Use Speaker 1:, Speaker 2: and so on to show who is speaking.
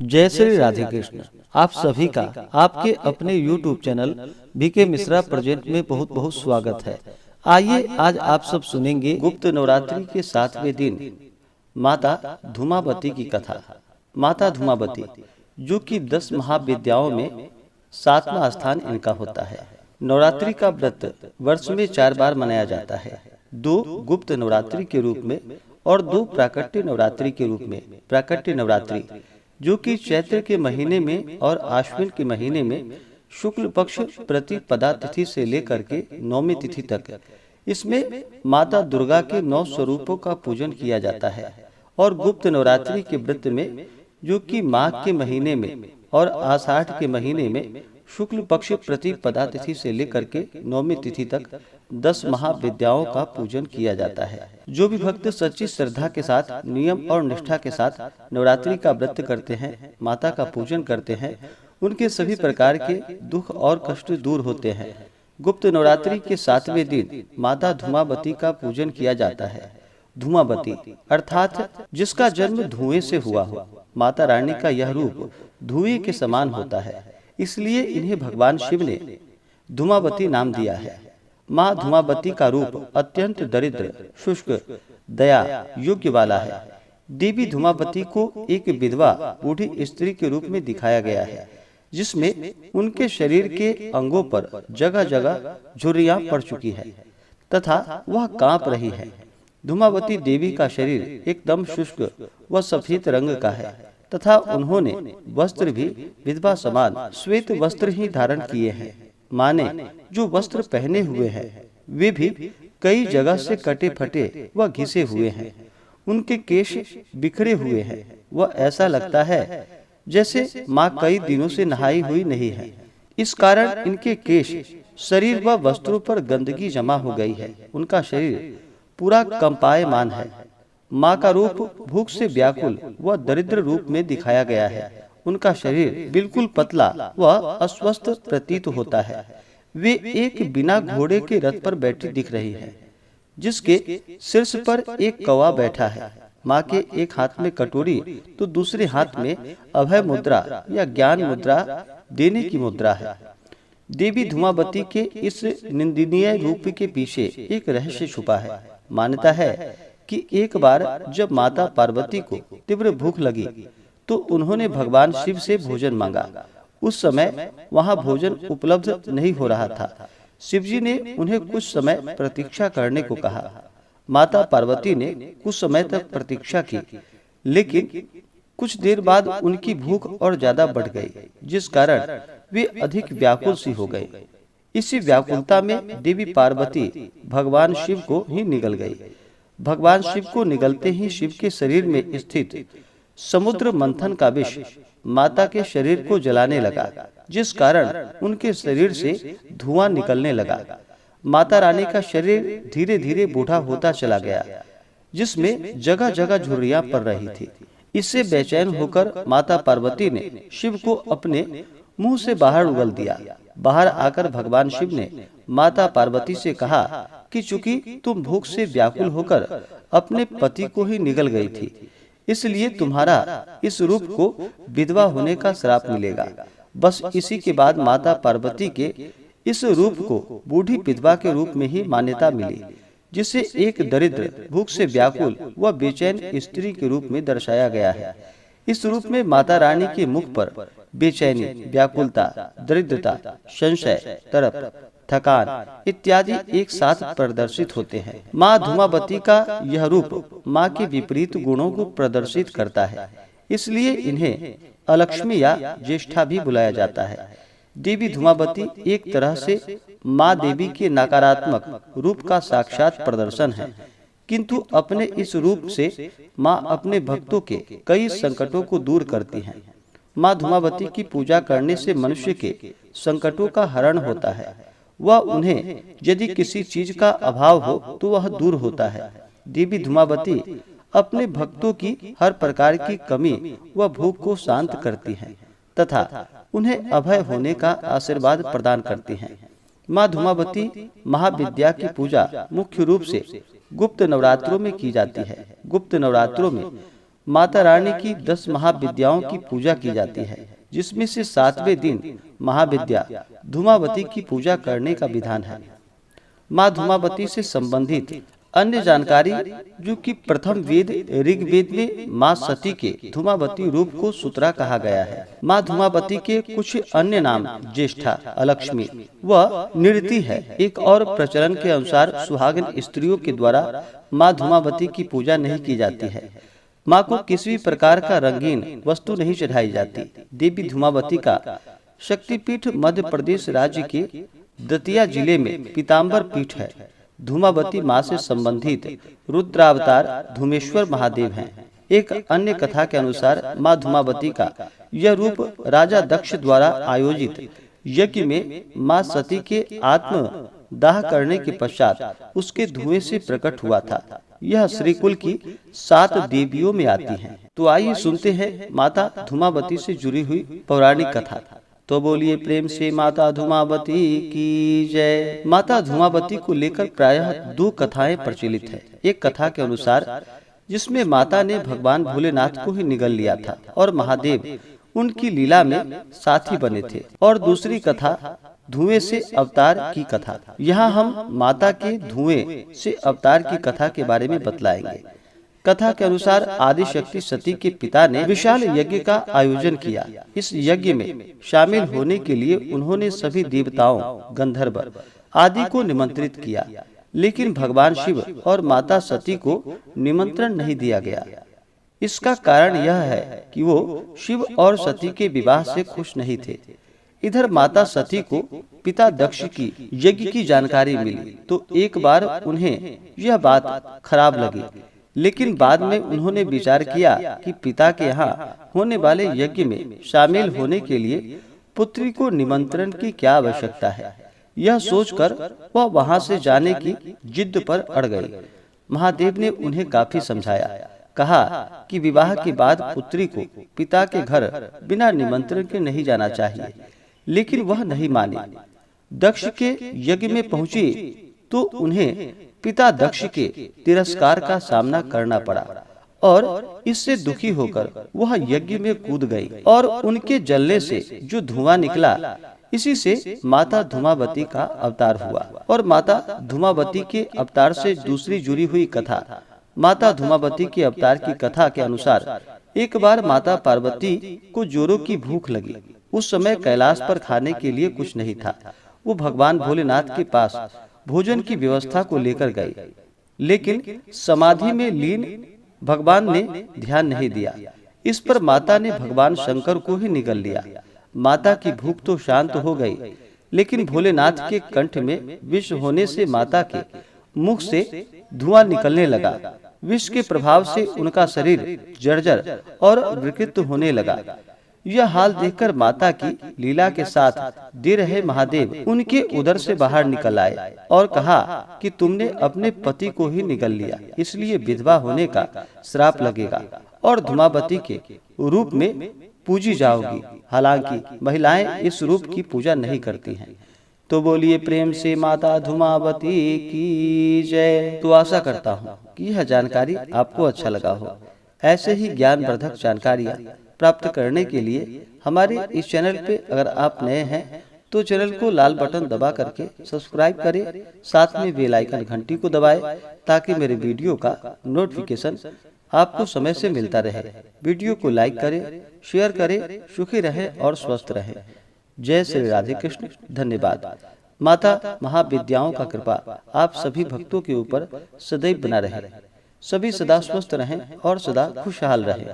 Speaker 1: जय श्री राधे कृष्ण। आप सभी का आपके अपने YouTube channel BK Mishra present में बहुत बहुत स्वागत है। आइए आज आप सब सुनेंगे गुप्त नवरात्रि के 7वें दिन माता धूमावती की कथा। माता धूमावती जो कि 10 महाविद्याओं में 7वां स्थान इनका होता है। नवरात्रि का व्रत वर्ष में 4 बार मनाया जाता है, 2 गुप्त नवरात्रि के रूप में और 2 प्राकट्य नवरात्रि के रूप में। प्राकट्य नवरात्रि जो कि चैत्र के महीने में और आश्विन के महीने में शुक्ल पक्ष प्रतिपदा तिथि से लेकर के 9वीं तिथि तक, इसमें माता दुर्गा के 9 स्वरूपों का पूजन किया जाता है। और गुप्त नवरात्रि के व्रत में जो कि माघ के महीने में और आषाढ़ के महीने में शुक्ल पक्ष प्रतिपदा तिथि से लेकर के 9वीं तिथि तक 10 महाविद्याओं का पूजन किया जाता है। जो भी भक्त सच्ची श्रद्धा के साथ, नियम और निष्ठा के साथ नवरात्रि का व्रत करते हैं, माता का पूजन करते हैं, उनके सभी प्रकार के दुख और कष्ट दूर होते हैं। गुप्त नवरात्रि के 7वें दिन माता धूमावती का पूजन किया जाता है। धूमावती अर्थात जिसका जन्म धुएं से हुआ हो। माता रानी का यह रूप धुएं के समान होता है, इसलिए इन्हें भगवान शिव ने धूमावती नाम दिया है। माँ धूमावती का रूप अत्यंत दरिद्र, शुष्क, दया योग्य वाला है। देवी धूमावती को एक विधवा बूढ़ी स्त्री के रूप में दिखाया गया है, जिसमें उनके शरीर के अंगों पर जगह जगह झुर्रियां पड़ चुकी है तथा वह कांप रही है। धूमावती देवी का शरीर एकदम शुष्क व सफेद रंग का है तथा उन्होंने वस्त्र भी विधवा समान श्वेत वस्त्र ही धारण किए हैं। माने जो वस्त्र पहने हुए हैं वे भी कई जगह से कटे फटे व घिसे हुए हैं। उनके केश बिखरे हुए हैं। वह ऐसा लगता है जैसे माँ कई दिनों से नहाई हुई नहीं है। इस कारण इनके केश, शरीर व वस्त्रों पर गंदगी जमा हो गई है। उनका शरीर पूरा कंपायमान है। माँ का रूप भूख से व्याकुल व दरिद्र रूप में दिखाया गया है। उनका शरीर बिल्कुल पतला व अस्वस्थ प्रतीत होता है। वे एक बिना घोड़े के रथ पर बैठी दिख रही है, जिसके शीर्ष पर एक कौवा बैठा है। माँ के एक हाथ में कटोरी तो दूसरे हाथ में अभय मुद्रा या ज्ञान मुद्रा देने की मुद्रा है। देवी धूमावती के इस निंदनीय रूप के पीछे एक रहस्य छुपा है। मान्यता है कि एक बार जब माता पार्वती को तीव्र भूख लगी तो उन्होंने भगवान शिव से भोजन मांगा। उस समय वहां भोजन उपलब्ध नहीं हो रहा था। शिवजी ने उन्हें कुछ समय प्रतीक्षा करने को कहा। माता पार्वती ने कुछ समय तक प्रतीक्षा की, लेकिन कुछ देर बाद उनकी भूख और ज्यादा बढ़ गई, जिस कारण वे अधिक व्याकुल सी हो गई। इसी व्याकुलता में देवी पार्वती भगवान शिव को ही निगल गई। भगवान शिव को निगलते ही शिव के शरीर में स्थित समुद्र मंथन का विष माता के शरीर को जलाने लगा, जिस कारण उनके शरीर से धुआं निकलने लगा। माता रानी का शरीर धीरे धीरे बूढ़ा होता चला गया, जिसमें जगह जगह झुर्रियां पड़ रही थी। इससे बेचैन होकर माता पार्वती ने शिव को अपने मुंह से बाहर उगल दिया। बाहर आकर भगवान शिव ने माता पार्वती से कहा कि चूंकि तुम भूख से व्याकुल होकर अपने पति को ही निगल गई थी, इसलिए तुम्हारा इस रूप को विधवा होने का श्राप मिलेगा। बस इसी के बाद माता पार्वती के इस रूप को बूढ़ी विधवा के रूप में ही मान्यता मिली, जिसे एक दरिद्र, भूख से व्याकुल व बेचैन स्त्री के रूप में दर्शाया गया है। इस रूप में माता रानी के मुख पर बेचैनी, व्याकुलता, दरिद्रता, संशय, तड़प, थकान इत्यादि एक साथ प्रदर्शित होते हैं। माँ धूमावती का यह रूप माँ के विपरीत गुणों को प्रदर्शित करता है, इसलिए इन्हें अलक्ष्मी या ज्येष्ठा भी बुलाया जाता है। देवी धूमावती एक तरह से माँ देवी के नकारात्मक रूप का साक्षात प्रदर्शन है, किंतु अपने इस रूप से माँ अपने भक्तों के कई संकटों को दूर करती हैं। माँ धूमावती की पूजा करने से मनुष्य के संकटों का हरण होता है। वह उन्हें यदि किसी चीज का अभाव हो तो वह दूर होता है। देवी धूमावती अपने भक्तों की हर प्रकार की कमी व भूख को शांत करती हैं तथा उन्हें अभय होने का आशीर्वाद प्रदान करती हैं। माँ धूमावती महाविद्या की पूजा मुख्य रूप से गुप्त नवरात्रों में की जाती है। गुप्त नवरात्रों में माता रानी की 10 महाविद्याओं की पूजा की जाती है, जिसमें से 7वें दिन महाविद्या धूमावती की पूजा करने का विधान है। माँ धूमावती से संबंधित अन्य जानकारी, जो कि प्रथम वेद ऋग्वेद में माँ सती के धूमावती रूप को सूत्रा कहा गया है। माँ धूमावती के कुछ अन्य नाम ज्येष्ठा, अलक्ष्मी व निरति है। एक और प्रचलन के अनुसार सुहागन स्त्रियों के द्वारा माँ धूमावती की पूजा नहीं की जाती है। माँ को किसी भी प्रकार का रंगीन वस्तु नहीं चढ़ाई जाती। देवी धूमावती का शक्तिपीठ मध्य प्रदेश राज्य के दतिया जिले में पीताम्बर पीठ है। धूमावती माँ से संबंधित रुद्रावतार धूमेश्वर महादेव हैं। एक अन्य कथा के अनुसार माँ धूमावती का यह रूप राजा दक्ष द्वारा आयोजित यज्ञ में माँ सती के आत्म दाह करने के पश्चात उसके धुएं से प्रकट हुआ था। यह श्रीकुल की 7 देवियों में आती हैं। तो आइए सुनते हैं माता धूमावती से जुड़ी हुई पौराणिक कथा। तो बोलिए प्रेम से माता धूमावती की जय। माता धूमावती को लेकर प्रायः 2 कथाएं प्रचलित है। एक कथा के अनुसार, जिसमें माता ने भगवान भोलेनाथ को ही निगल लिया था और महादेव उनकी लीला में साथी बने थे, और दूसरी कथा धुएं से अवतार की कथा। यहाँ हम माता के धुएं से अवतार की कथा के बारे में बतलाएंगे। कथा के अनुसार आदिशक्ति सती के पिता ने विशाल यज्ञ का आयोजन किया। इस यज्ञ में शामिल होने के लिए उन्होंने सभी देवताओं, गंधर्व आदि को निमंत्रित किया, लेकिन भगवान शिव और माता सती को निमंत्रण नहीं दिया गया। इसका कारण यह है कि वो शिव और सती के विवाह से खुश नहीं थे। इधर माता सती को पिता दक्ष की यज्ञ की जानकारी मिली तो एक बार उन्हें यह बात खराब लगी, लेकिन बाद में उन्होंने विचार किया कि पिता के यहाँ होने वाले यज्ञ में शामिल होने के लिए पुत्री को निमंत्रण की क्या आवश्यकता है। यह सोचकर वह वहां से जाने की जिद पर अड़ गई। महादेव ने उन्हें काफी समझाया, कहा कि विवाह के बाद पुत्री को पिता के घर बिना निमंत्रण के नहीं जाना चाहिए, लेकिन वह नहीं मानी। दक्ष के यज्ञ में पहुंची तो उन्हें पिता दक्ष के तिरस्कार का सामना करना पड़ा और इससे दुखी होकर वह यज्ञ में कूद गई और उनके जलने से जो धुआं निकला, इसी से माता धूमावती का अवतार हुआ। और माता धूमावती के अवतार से दूसरी जुड़ी हुई कथा। माता धूमावती के अवतार की कथा के अनुसार, एक बार माता पार्वती को जोरों की भूख लगी। उस समय कैलाश पर खाने के लिए कुछ नहीं था। वो भगवान भोलेनाथ के पास भोजन की व्यवस्था को लेकर गए, लेकिन समाधि में लीन भगवान ने ध्यान नहीं दिया। इस पर माता ने भगवान शंकर को ही निगल लिया। माता की भूख तो शांत हो गई, लेकिन भोलेनाथ के कंठ में विष होने से माता के मुख से धुआं निकलने लगा। विष के प्रभाव से उनका शरीर जर्जर और विकृत होने लगा। यह हाल देखकर माता की लीला के साथ दे रहे महादेव उनके उदर से बाहर निकल आए और कहा कि तुमने अपने पति को ही निगल लिया, इसलिए विधवा होने का श्राप लगेगा और धूमावती के रूप में पूजी जाओगी। हालांकि महिलाएं इस रूप की पूजा नहीं करती हैं। तो बोलिए प्रेम से माता धूमावती की जय। तो आशा करता हूँ कि यह जानकारी आपको अच्छा लगा हो। ऐसे ही ज्ञानवर्धक जानकारियाँ प्राप्त करने के लिए हमारे इस चैनल पे अगर आप नए हैं तो चैनल को लाल बटन दबा करके सब्सक्राइब करें, साथ में बेल आइकन घंटी को दबाएं ताकि मेरे वीडियो का नोटिफिकेशन आपको समय से मिलता रहे। वीडियो को लाइक करें, शेयर करें। सुखी रहें और स्वस्थ रहें। जय श्री राधे कृष्ण। धन्यवाद। माता महाविद्याओं का कृपा आप सभी भक्तों के ऊपर सदैव बना रहे। सभी सदा स्वस्थ रहें और सदा खुशहाल रहें।